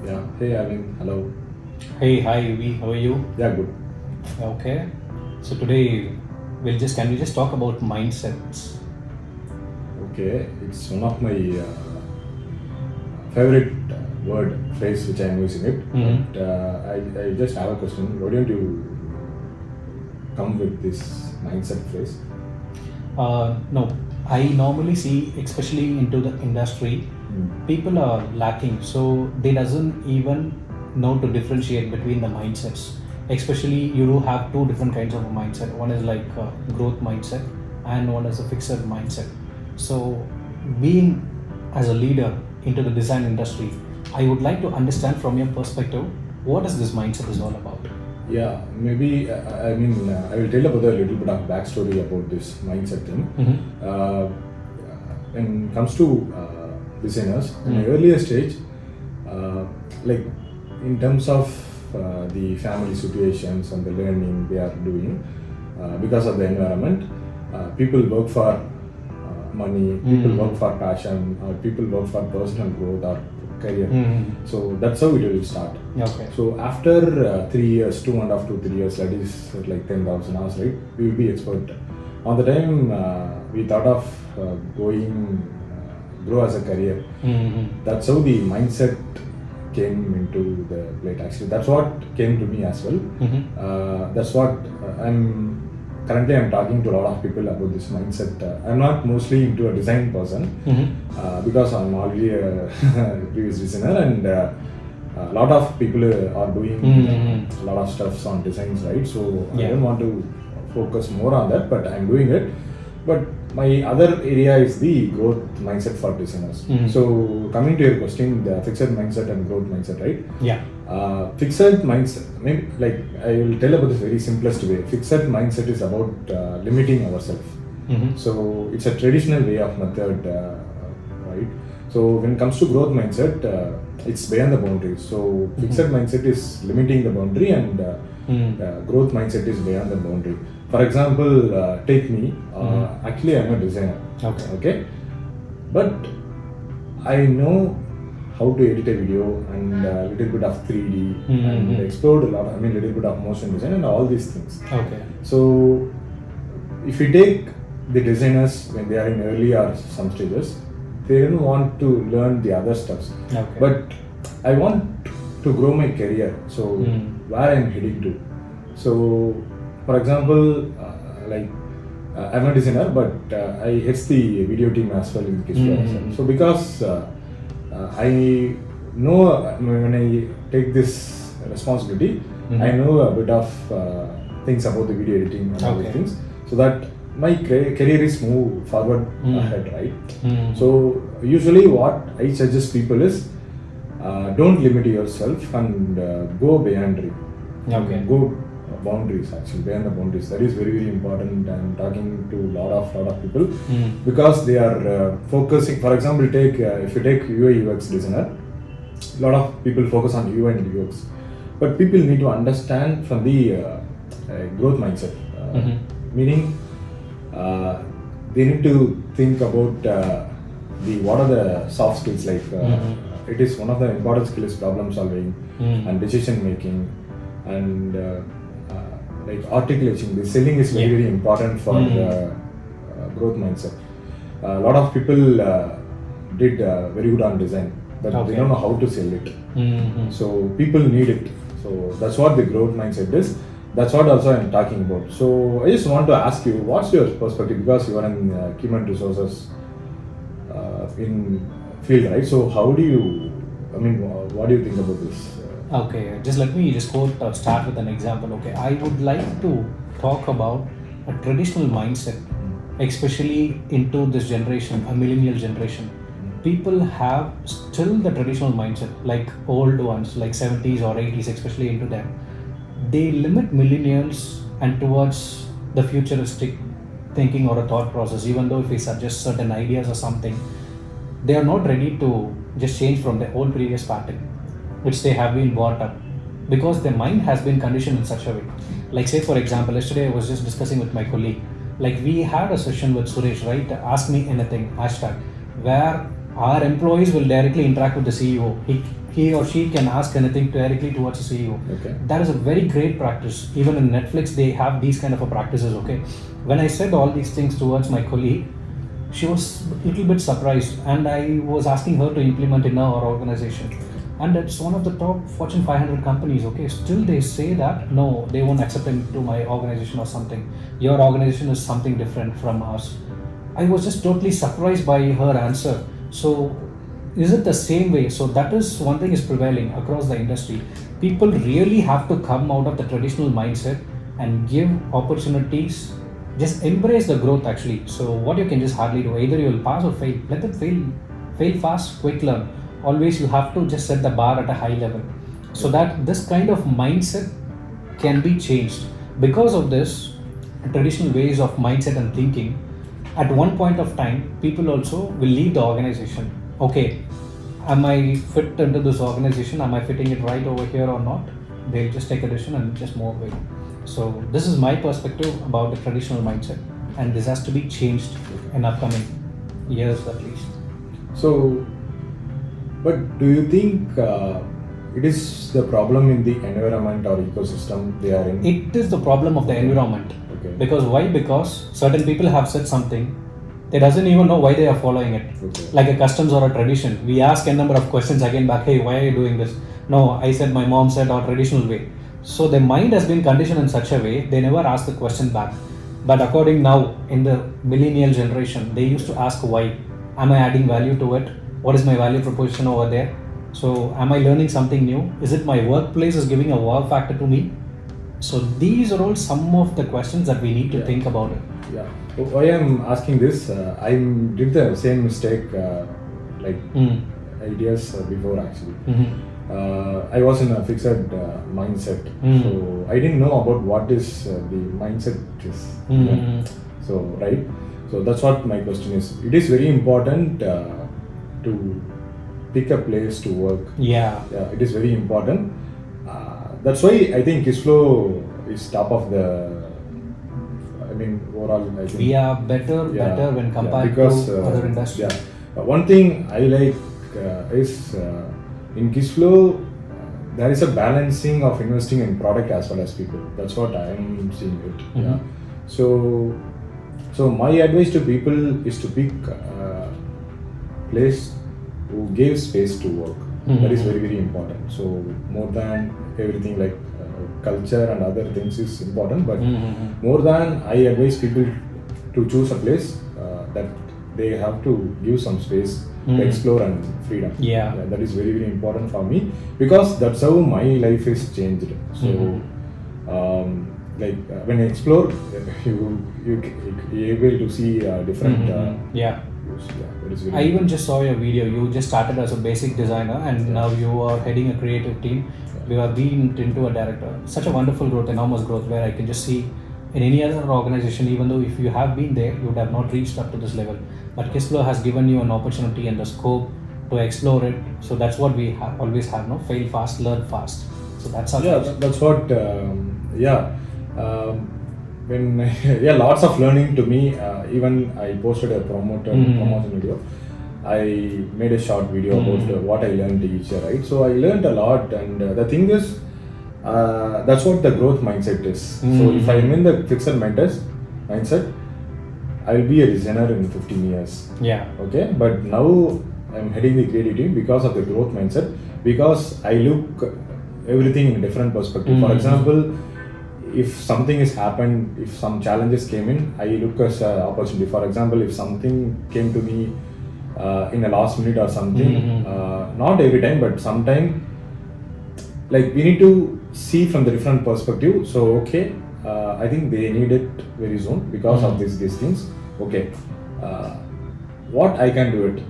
Yeah. Hey, Arvind. Hello. Hey, hi, V. How are you? Yeah, good. Okay. So today can we just talk about mindsets? Okay. It's one of my favorite word phrase which I am using it. Mm-hmm. But I just have a question. Why don't you come with this mindset phrase? No, I normally see, especially into the industry, Mm. people are lacking, so they doesn't even know to differentiate between the mindsets. Especially, you do have two different kinds of mindset. One is like growth mindset, and one is a fixed mindset. So, being as a leader into the design industry, I would like to understand from your perspective what is this mindset is all about. Yeah, maybe I will tell about a little bit of backstory about this mindset thing. Mm-hmm. When it comes to designers, in an Mm. earlier stage, uh, like in terms of the family situations and the learning they are doing, because of the environment, people work for money, people work Mm. for passion, or people work for personal growth or career. Mm. So that's how it will start. Okay. So after 3 years, 2.5 to 3 years, that is like 10,000 hours, right? We will be expert. On the time we thought of going grow as a career. Mm-hmm. That's how the mindset came into the plate. Actually, that's what came to me as well. Mm-hmm. That's what I'm talking to a lot of people about this mindset. I'm not mostly into a design person Mm-hmm. because I'm already a previous designer, and a lot of people are doing Mm-hmm. a lot of stuffs on designs, right? So I Yeah. don't want to focus more on that, but I'm doing it. But my other area is the growth mindset for designers. Mhm. So coming to your question, the fixed mindset and growth mindset, right? Yeah. Fixed mindset, maybe like I will tell about this very simplest way. Fixed mindset is about limiting ourselves. Mm-hmm. So it's a traditional way of method, right? So when it comes to growth mindset, it's beyond the boundaries. So fixed mindset is limiting the boundary, and growth mindset is beyond the boundary. For example, take me. Actually, I'm a designer. Okay. Okay, but I know how to edit a video and a little bit of 3D and explored a lot. I mean, little bit of motion design and all these things. Okay. So if we take the designers when they are in early or some stages, they don't want to learn the other stuffs. Okay. But I want to grow my career. So where I'm heading to. So for example, I'm a designer, but I head the video team as well in Kishore as well. So because I know when I take this responsibility, I know a bit of things about the video editing and all these Okay. things, so that my career is move forward ahead, right? So usually what I suggest people is don't limit yourself and go beyond it. Okay. Go boundaries, actually beyond the boundaries. That is very very important. I'm talking to lot of people because they are focusing. For example, take if you take UI UX designer, a lot of people focus on UI and UX, but people need to understand from the growth mindset, meaning they need to think about the what are the soft skills like. It is one of the important skills: problem solving and decision making, and like articulation. The selling is very very important for growth mindset. A lot of people did very good on design, but Okay. they don't know how to sell it. Mm-hmm. So people need it. So that's what the growth mindset is. That's what also I'm talking about. So I just want to ask you, what's your perspective, because you are in human resources in field, right? So how do you, I mean, what do you think about this? Okay, just let me just quote start with an example. Okay, I would like to talk about a traditional mindset, especially into this generation, a millennial generation. People have still the traditional mindset, like old ones, like 70s or 80s, especially into them. They limit millennials and towards the futuristic thinking or a thought process, even though if we suggest certain ideas or something, they are not ready to just change from their old previous pattern which they have been brought up because their mind has been conditioned in such a way. Like, say, for example, yesterday I was just discussing with my colleague, like, we had a session with Suresh, right? Ask me anything hashtag, where our employees will directly interact with the CEO. he or she can ask anything directly towards the CEO. Okay. That is a very great practice. Even in Netflix, they have these kind of a practices. Okay, when I said all these things towards my colleague, she was a little bit surprised, and I was asking her to implement in our organization. And it's one of the top Fortune 500 companies. Okay, still they say that no, they won't accept into my organization or something. Your organization is something different from us. I was just totally surprised by her answer. So, is it the same way? So, that is one thing is prevailing across the industry. People really have to come out of the traditional mindset and give opportunities. Just embrace the growth actually. So, what you can just hardly do, either you will pass or fail. Let them fail fast, quick learn. Always you have to just set the bar at a high level so that this kind of mindset can be changed. Because of this traditional ways of mindset and thinking, at one point of time people also will leave the organization. Okay, am I fit into this organization, am I fitting it right over here or not? They'll just take a decision and just move away. So this is my perspective about the traditional mindset, and this has to be changed in upcoming years at least. So, but do you think it is the problem in the environment or ecosystem they are in? It is the problem of the environment. Okay. Because why? Because certain people have said something, they doesn't even know why they are following it. Okay. Like a customs or a tradition. We ask a number of questions again back, hey, why are you doing this? No, I said my mom said our traditional way. So their mind has been conditioned in such a way, they never ask the question back. But according now, in the millennial generation, they used to ask why. Am I adding value to it? What is my value proposition over there? So am I learning something new? Is it my workplace is giving a wow factor to me? So these are all some of the questions that we need to think about it. Yeah. Why I'm asking this, I did the same mistake like ideas before actually. I was in a fixed mindset, so I didn't know about what is the mindset is. So right, so that's what my question is. It is very important to pick a place to work. Yeah, it is very important. That's why I think Kisflow is top of the. I mean, overall, I think we are better when compared because, to other industries. One thing I like is in Kisflow there is a balancing of investing in product as well as people. That's what I am seeing it. Yeah. So my advice to people is to pick a place who gives space to work. That is very, very important. So more than everything like culture and other things is important, but more than I advise people to choose a place that they have to give some space to explore and freedom. That is very, very important for me because that's how my life is changed. So like when you explore, you're able to see different I even just saw your video. You just started as a basic designer and now you are heading a creative team. You have been into a director. Such a wonderful growth, enormous growth, where I can just see in any other organization, even though if you have been there, you would have not reached up to this level. But Kisflow has given you an opportunity and the scope to explore it. So that's what we always have, no? Fail fast, learn fast. So that's our that's what when lots of learning to me. Even I posted a promotion video. I made a short video about what I learned each year, right? So I learned a lot, and the thing is, that's what the growth mindset is. So if I'm in the fixed mindset, I'll be a designer in 15 years. Okay, but now I'm heading the creative team because of the growth mindset, because I look everything in a different perspective. For example, if something has happened, if some challenges came in, I look as an opportunity. For example, if something came to me in a last minute or something, not every time, but sometime, like we need to see from the different perspective. So okay, I think they need it very soon because of these things. Okay, what I can do it.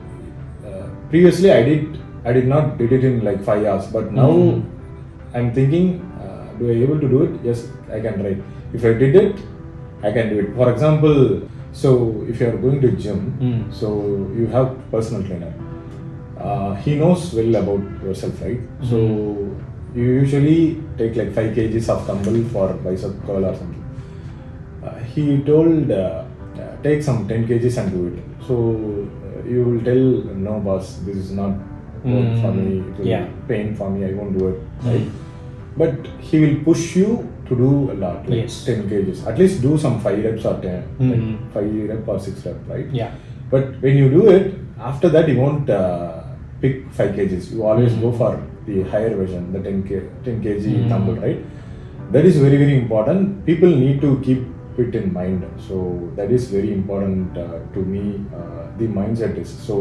Previously, I did not did it in like 5 hours, but now I'm thinking, do I able to do it? Yes, I can try. If I did it, I can do it. For example, so if you are going to gym, so you have personal trainer. He knows well about yourself, right? So you usually take like 5 kgs of dumbbell for bicep curl or something. He told take some 10 kgs and do it. So you will tell, no boss, this is not work for me, it will Yeah. pain for me, I won't do it, right? But he will push you to do a lot, like Yes. 10 kgs. At least do some 5 reps or 10, like Mhm. 5 rep or 6 rep, right? Yeah. But when you do it, after that you won't pick 5 kgs. You always go for the higher version, the 10 kg dumbbell, right? That is very, very important. People need to keep it in mind. So that is very important to me. The mindset is so.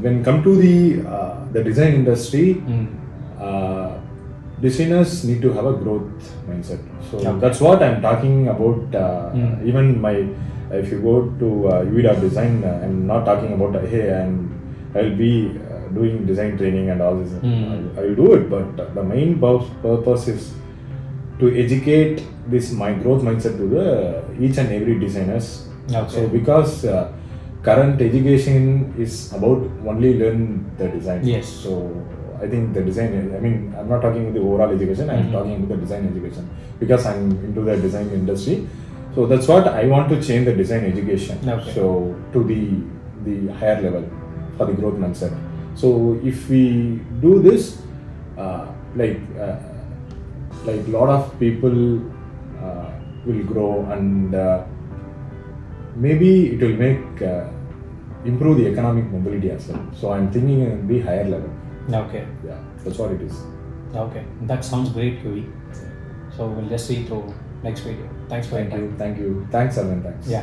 When come to the design industry, uh, designers need to have a growth mindset. So Okay. that's what I'm talking about. Even my, if you go to UVDA design, I'm not talking about hey, I'll be doing design training and all this. I will do it, but the main purpose is to educate this my growth mindset to the each and every designers. Okay. So because current education is about only learn the design. Yes. So I think the design, I mean, I'm not talking about the overall education, I'm talking about the design education because I'm into the design industry. So that's what I want to change the design education. Okay. So to the higher level for the growth mindset. So if we do this, like lot of people will grow and maybe it will make improve the economic mobility as well. So I'm thinking at the higher level. Okay. Yeah, that's what it is. Okay. That sounds great, QE. So we'll just see through next video. Thanks for your time. Thank you. Thanks, Arvind. Thanks. Yeah.